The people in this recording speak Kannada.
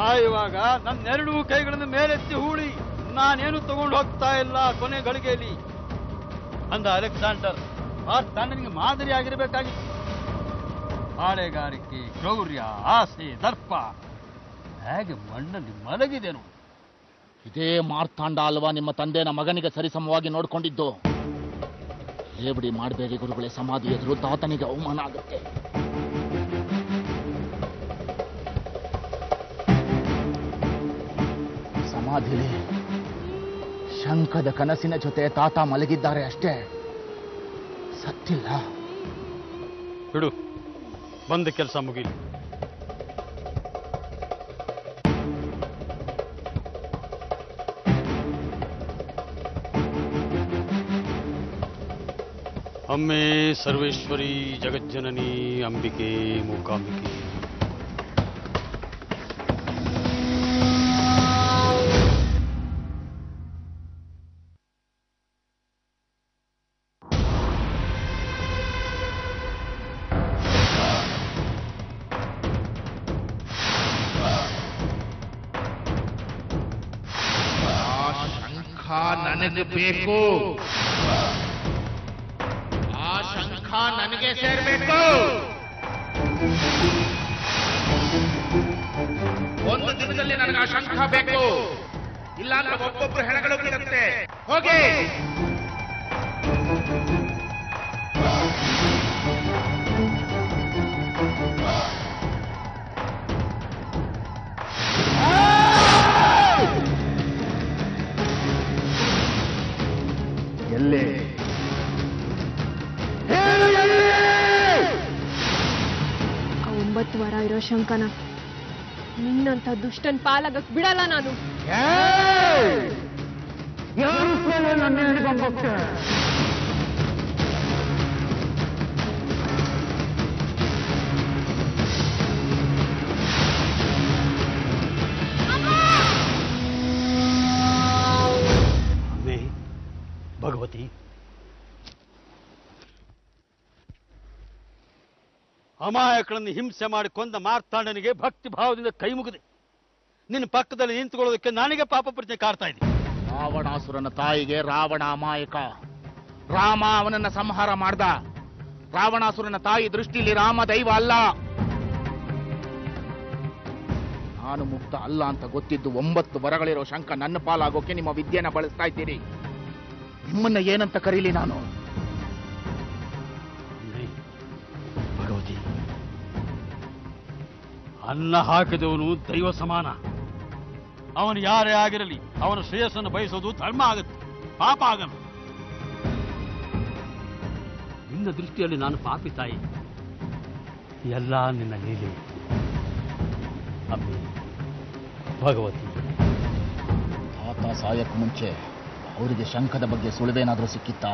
ಸಾಯುವಾಗ ನನ್ನೆರಡೂ ಕೈಗಳನ್ನು ಮೇಲೆತ್ತಿ ಹೂಳಿ ನಾನೇನು ತಗೊಂಡು ಹೋಗ್ತಾ ಇಲ್ಲ ಕೊನೆ ಗಳಿಗೆಯಲ್ಲಿ ಅಂದ ಅಲೆಕ್ಸಾಂಡರ್. ಮಾರ್ತಾಂಡನಿಗೆ ಮಾದರಿ ಆಗಿರಬೇಕಾಗಿತ್ತು. ಹಾಳೆಗಾರಿಕೆ, ಕ್ರೌರ್ಯ, ಆಸೆ, ದರ್ಪ ಹೇಗೆ ಮಣ್ಣಲ್ಲಿ ಮಲಗಿದೆನು. ಇದೇ ಮಾರ್ತಾಂಡ ಅಲ್ವಾ ನಿಮ್ಮ ತಂದೆನ ಮಗನಿಗೆ ಸರಿಸಮವಾಗಿ ನೋಡ್ಕೊಂಡಿದ್ದು? ಲೇಬಡಿ ಮಾಡಬೇಡಿ ಗುರುಗಳೇ, ಸಮಾಧಿ ಎದುರು ತಾತನಿಗೆ ಅವಮಾನ ಆಗುತ್ತೆ. ಸಮಾಧಿಲಿ ಶಂಖದ ಕನಸಿನ ಜೊತೆ ತಾತ ಮಲಗಿದ್ದಾರೆ ಅಷ್ಟೇ, ಸತ್ತಿಲ್ಲ. ಬಿಡು, ಬಂದ ಕೆಲಸ ಮುಗಿಲಿ. ಅಮ್ಮೆ ಸರ್ವೇಶ್ವರಿ ಜಗಜ್ಜನನಿ ಅಂಬಿಕೆ ಮೂಕಾಂಬಿಕೆ. ನನಗೆ ಬೇಕು, ಆ ಶಂಖ ನನಗೆ ಸೇರ್ಬೇಕು. ಒಂದು ದಿನದಲ್ಲಿ ನನಗೆ ಆ ಶಂಖ ಬೇಕು, ಇಲ್ಲಾಂದ್ರೆ ಒಬ್ಬೊಬ್ರು ಹೆಣಗಳು ಬೀಳುತ್ತೆ. ಹೋಗಿ. ಎಲ್ಲೇ ಆ 9 ವಾರ ಇರೋ ಶಂಕನ ನಿನ್ನಂತ ದುಷ್ಟನ್ ಪಾಲಾಗಕ್ ಬಿಡಲ್ಲ ನಾನು. ಭಗವತಿ, ಅಮಾಯಕಳನ್ನು ಹಿಂಸೆ ಮಾಡಿ ಕೊಂದ ಮಾರ್ತಾಂಡನಿಗೆ ಭಕ್ತಿ ಭಾವದಿಂದ ಕೈ ಮುಗಿದೆ. ನಿನ್ನ ಪಕ್ಕದಲ್ಲಿ ನಿಂತುಕೊಳ್ಳೋದಕ್ಕೆ ನನಗೆ ಪಾಪ ಪ್ರಜ್ಞೆ ಕಾಡ್ತಾ ಇದೆ. ರಾವಣಾಸುರನ ತಾಯಿಗೆ ರಾವಣ ಅಮಾಯಕ. ರಾಮ ಅವನನ್ನ ಸಂಹಾರ ಮಾಡ್ದ. ರಾವಣಾಸುರನ ತಾಯಿ ದೃಷ್ಟಿಯಲ್ಲಿ ರಾಮ ದೈವ ಅಲ್ಲ. ನಾನು ಮುಕ್ತ ಅಲ್ಲ ಅಂತ ಗೊತ್ತಿದ್ದು 9 ವರಗಳಿರೋ ಶಂಕ ನನ್ನ ಪಾಲಾಗೋಕೆ ನಿಮ್ಮ ವಿದ್ಯೆನ ಬಳಸ್ತಾ ಇದ್ದೀರಿ. ನಿಮ್ಮನ್ನ ಏನಂತ ಕರೀಲಿ ನಾನು? ಭಗವತಿ, ಅನ್ನ ಹಾಕಿದವನು ದೈವ ಸಮಾನ. ಅವನು ಯಾರೇ ಆಗಿರಲಿ, ಅವನ ಶ್ರೇಯಸ್ಸನ್ನು ಬಯಸೋದು ಧರ್ಮ ಆಗುತ್ತೆ, ಪಾಪ ಆಗಲ್ಲ. ನಿನ್ನ ದೃಷ್ಟಿಯಲ್ಲಿ ನಾನು ಪಾಪಿ ತಾಯಿ, ಎಲ್ಲ ನಿನ್ನ ಲೀಲೆ. ಅಮ್ಮಿ ಭಗವತಿ, ತಾತ ಸಾಯಕ್ಕೆ ಮುಂಚೆ ಅವರಿಗೆ ಶಂಖದ ಬಗ್ಗೆ ಸುಳಿವೇನಾದ್ರೂ ಸಿಕ್ಕಿತ್ತಾ?